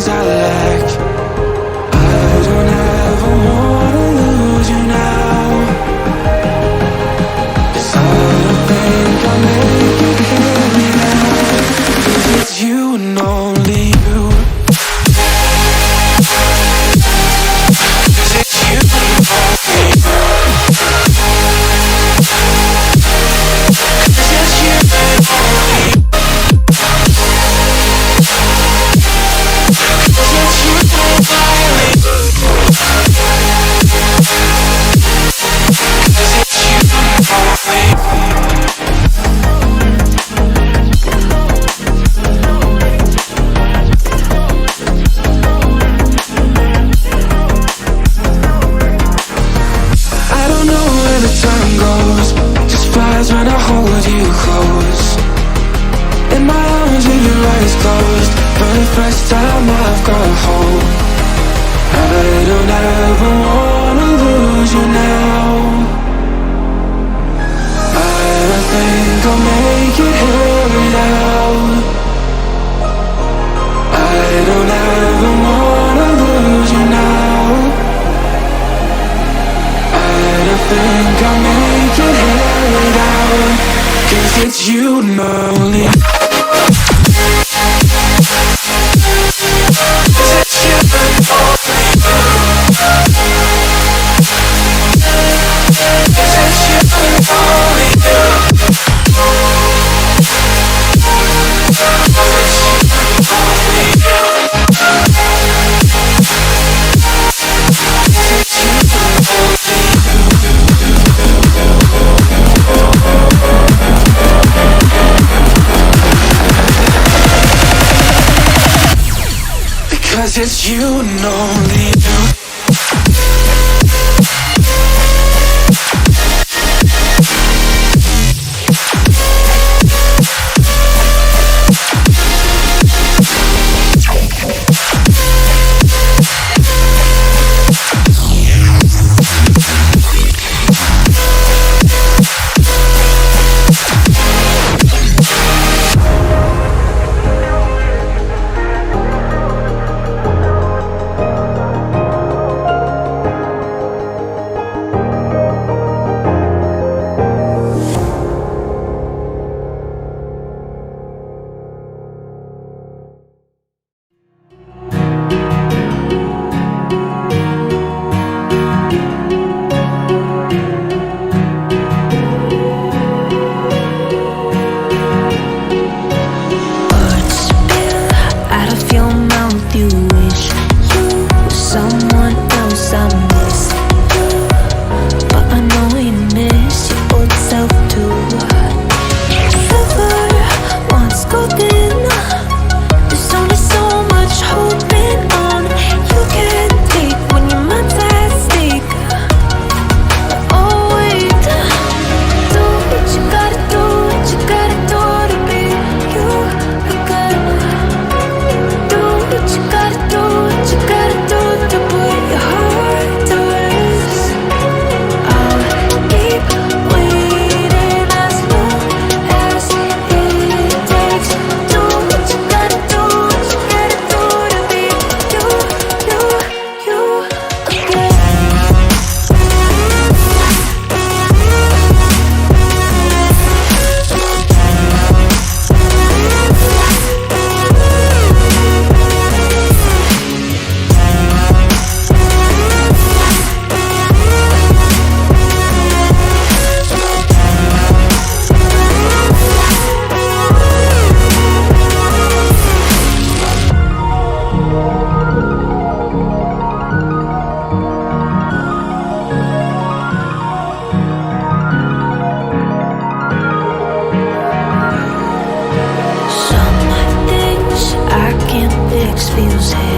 things I lack. I don't ever wanna lose you now, 'cause I don't think I'll make it here without, 'cause it's you and only you. 'Cause it's you and only you. 'Cause it's you and only you. When I hold you close in my arms with your eyes closed, for the first time I've got hope. I don't ever wanna lose you now. I don't think I'll make it here without. I don't ever wanna lose you now. I don't think I'll make it here without, 'cause it's you and only. 'Cause it's you and only. 'Cause it's you and only. 'Cause it's you and only. 'Cause it's you and only. Because it's you and only you. Feels heavy.